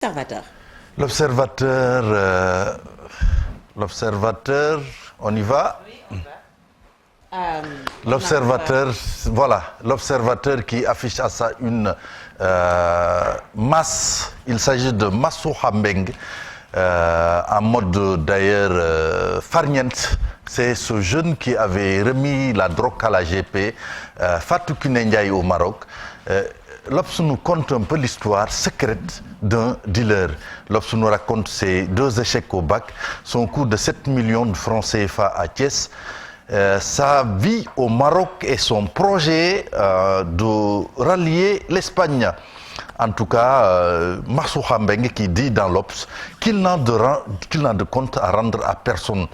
L'Observateur. L'Observateur, on y va? Oui, on va. L'Observateur, voilà, l'Observateur qui affiche à sa une masse, il s'agit de Massou Hambeng, en mode d'ailleurs farniente. C'est ce jeune qui avait remis la drogue à la GP, Fatou Kiné Ndiaye au Maroc. L'Obs nous conte un peu l'histoire secrète d'un dealer. L'Obs nous raconte ses 2 échecs au bac, son coût de 7 millions de francs CFA à Thiès, sa vie au Maroc et son projet de rallier l'Espagne. En tout cas, Massou Hambeng qui dit dans l'Obs qu'il n'a de compte à rendre à personne.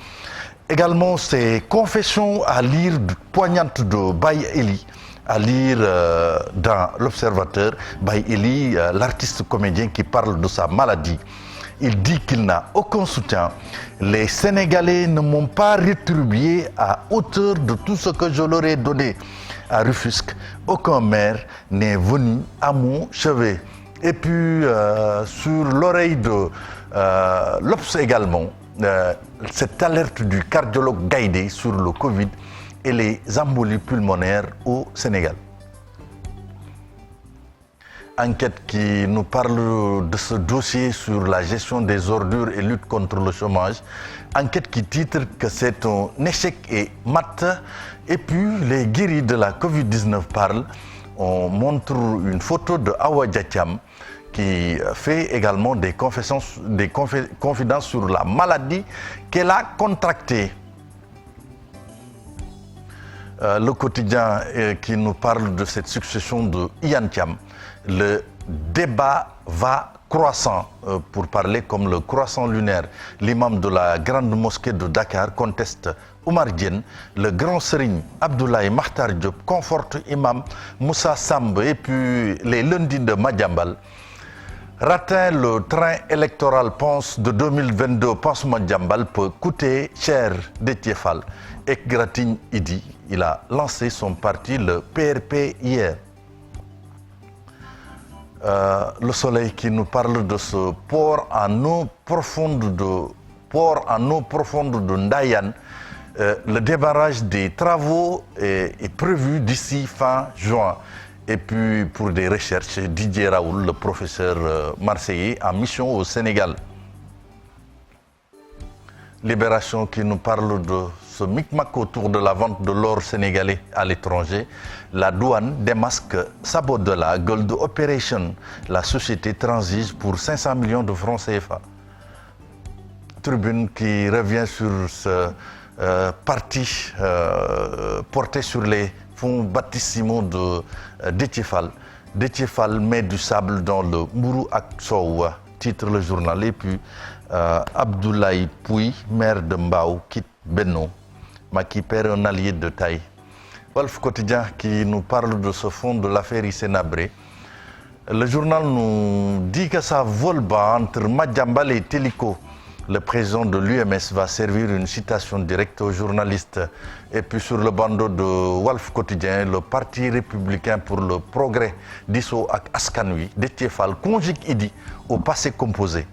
Également, ses confessions à lire poignantes de Baye Eli, à lire dans l'Observateur. Baye Eli, l'artiste comédien qui parle de sa maladie. Il dit qu'il n'a aucun soutien. Les Sénégalais ne m'ont pas rétribué à hauteur de tout ce que je leur ai donné. À Rufisque, aucun maire n'est venu à mon chevet. Et puis, sur l'oreille de l'Obs également, cette alerte du cardiologue Gaïdé sur le Covid et les embolies pulmonaires au Sénégal. Enquête qui nous parle de ce dossier sur la gestion des ordures et lutte contre le chômage. Enquête qui titre que c'est un échec et mat. Et puis les guéris de la Covid-19 parlent. On montre une photo de Awa Diatiam qui fait également des confidences sur la maladie qu'elle a contractée. Le quotidien qui nous parle de cette succession de Ian Thiam. Le débat va croissant, pour parler comme le croissant lunaire. L'imam de la grande mosquée de Dakar conteste Oumar Diène. Le grand serigne Abdoulaye Makhtar Diop conforte imam Moussa Samb. Et puis les lundis de Madiambal. Ratin, le train électoral pense de 2022, pense Madiambal, peut coûter cher Déthié Fall. Et Gratigne Idi, il a lancé son parti, le PRP, hier. Le Soleil qui nous parle de ce port en eau profonde de Ndayan. Le débarrage des travaux est prévu d'ici fin juin. Et puis pour des recherches, Didier Raoul, le professeur marseillais en mission au Sénégal. Libération qui nous parle de ce micmac autour de la vente de l'or sénégalais à l'étranger. La douane démasque Sabodala Gold Operation. La société transige pour 500 millions de francs CFA. Tribune qui revient sur ce parti porté sur les fonds baptismaux de Déthié Fall. Déthié Fall met du sable dans le Mourou Aksow, titre le journal. Et puis Abdoulaye Pouy, maire de Mbao, quitte Benno. Macky perd un allié de taille. Wolf Quotidien qui nous parle de ce fond de l'affaire Sénabré. Le journal nous dit que ça vole bas entre Madiambal et Télico. Le président de l'UMS va servir une citation directe aux journalistes. Et puis sur le bandeau de Wolf Quotidien, le Parti républicain pour le progrès dissous à Askanui, Déthié Fall, conjugue Idi au passé composé.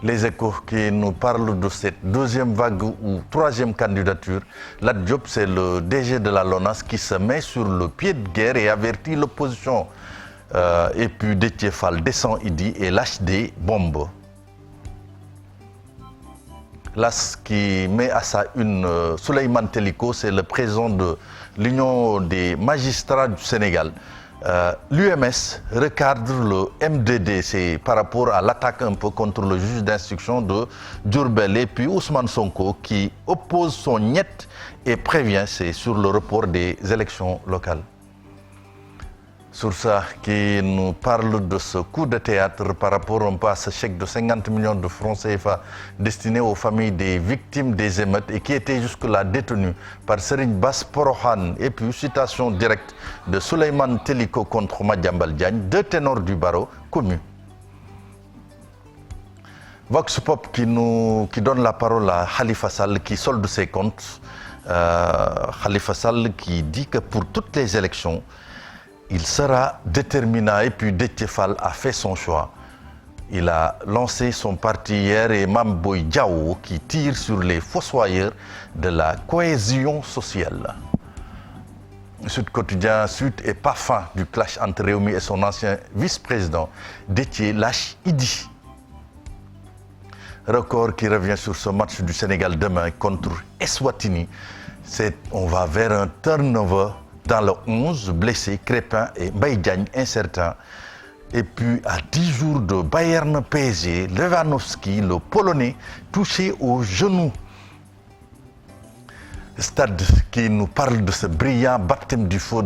Les Échos qui nous parlent de cette 2e vague ou 3e candidature. Lat Diop, c'est le DG de la LONASE qui se met sur le pied de guerre et avertit l'opposition. Et puis Déthié Fall descend Idi et lâche des bombes. L'AS qui met à sa une Souleymane Teliko, c'est le président de l'Union des magistrats du Sénégal. L'UMS recadre le MDD, c'est par rapport à l'attaque un peu contre le juge d'instruction de Diourbel. Et puis Ousmane Sonko qui oppose son niet et prévient, c'est sur le report des élections locales. Sur ça, qui nous parle de ce coup de théâtre par rapport un peu à ce chèque de 50 millions de francs CFA destiné aux familles des victimes des émeutes et qui était jusque-là détenu par Serigne Bass Porohan. Et puis, citation directe de Souleymane Teliko contre Madiambal Diagne, 2 ténors du barreau commus. Vox Pop qui donne la parole à Khalifa Sall qui solde ses comptes. Khalifa Sall qui dit que pour toutes les élections, il sera déterminant. Et puis Déthié Fall a fait son choix. Il a lancé son parti hier et Mame Boye Diao qui tire sur les fossoyeurs de la cohésion sociale. Sud Quotidien, Sud est pas fin du clash entre Rewmi et son ancien vice-président. Déthié lâche Idi. Record qui revient sur ce match du Sénégal demain contre Eswatini. On va vers un turnover dans le 11, blessés, Crépin et Mbaye Diagne incertains. Et puis à 10 jours de Bayern PSG, Lewandowski, le Polonais, touché au genou. Stade qui nous parle de ce brillant baptême du feu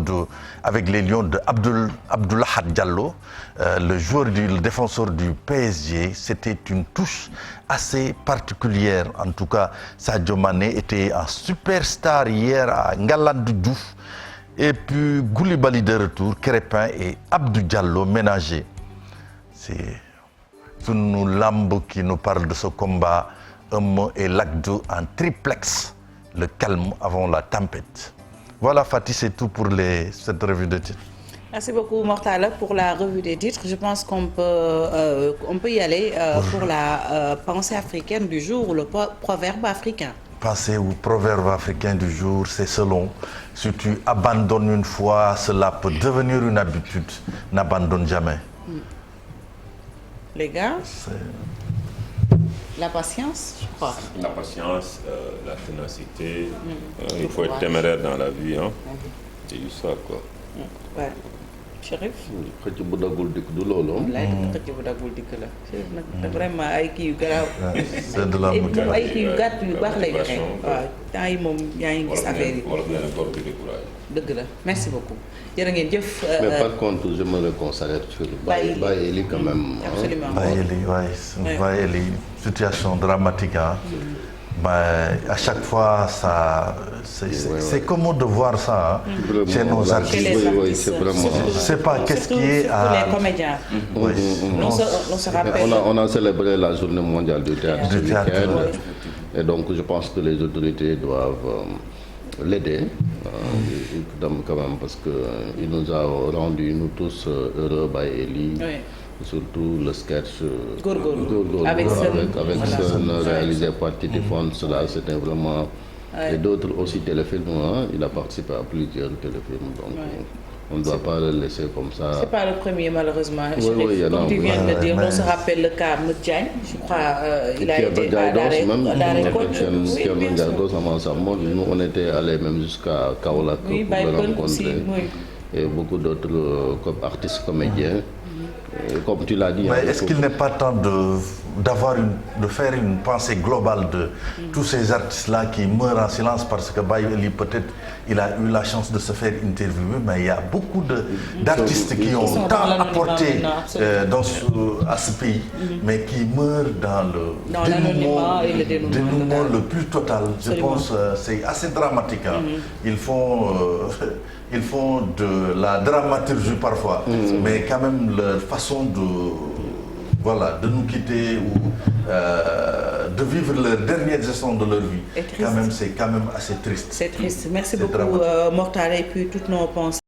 avec les Lions de Abdoulaye Diallo, le défenseur du PSG. C'était une touche assez particulière. En tout cas, Sadio Mané était un superstar hier à Ngalandou Diouf. Et puis Koulibaly de retour, Crépin et Abdou Diallo ménagés. C'est Sunu Lamb qui nous parle de ce combat. Et Lac 2 en triplex. Le calme avant la tempête. Voilà Fatih, c'est tout pour cette revue de titres. Merci beaucoup Mortala pour la revue des titres. Je pense qu'on peut y aller pour la pensée africaine du jour ou le proverbe africain. Pensée ou proverbe africain du jour, c'est selon. Si tu abandonnes une fois, cela peut devenir une habitude. N'abandonne jamais. Les gars, la patience, je crois. La patience, la ténacité. Il faut être téméraire dans la vie. Hein. C'est ça, quoi. Ouais. Chérif. xëcc bu daggul dikk du loolu. wallaay xëcc bu daggul dikk la. Chérif nag vraiment ay kii yu garaaw. c'est de la motivation. ay kii yu gàtt yu baax lay joxe. waaw temps yi moom yaa ngi gis affaire yi. dëgg la merci beaucoup. jërë ngeen jëf. Mais par contre je me réconcentre sur Baye Eli quand même. Absolument. Baye Eli, ouais. Baye Eli, situation dramatique. Hein. Mais à chaque fois, c'est commode de voir ça hein, chez nos artistes. Oui, c'est vraiment. Je ne sais pas qu'est-ce qui est à. Pour les comédiens. Oui. On se rappelle. On a célébré la journée mondiale du théâtre ce week-end. Et donc je pense que les autorités doivent l'aider quand même parce qu'il nous a rendu nous tous heureux, Baye Eli. Oui. Surtout le sketch Gorgorou. Avec Seun réalisé par Titi Fons, là c'était vraiment. Et d'autres aussi téléfilms, hein. Il a participé à plusieurs téléfilms, donc on ne doit pas le laisser comme ça. C'est pas le premier malheureusement. Oui, comme tu viens de le dire, on se rappelle le cas Moudjane, je crois, il a été à l'arrêt coach. Nous on était allés même jusqu'à Kaolack pour le rencontrer. Et beaucoup d'autres artistes comédiens. Comme tu l'as dit. Mais est-ce qu'il n'est pas temps de faire une pensée globale de tous ces artistes-là qui meurent en silence parce que Baye Eli peut-être il a eu la chance de se faire interviewer, mais il y a beaucoup d'artistes qui ont tant apporté à ce pays, mais qui meurent dans le dénouement le plus total. Je pense que c'est assez dramatique. Hein. Ils font de la dramaturgie parfois, mais quand même leur façon de nous quitter ou de vivre leurs derniers instants de leur vie, c'est quand même assez triste. C'est triste. Merci beaucoup Mortala et puis toutes nos pensées.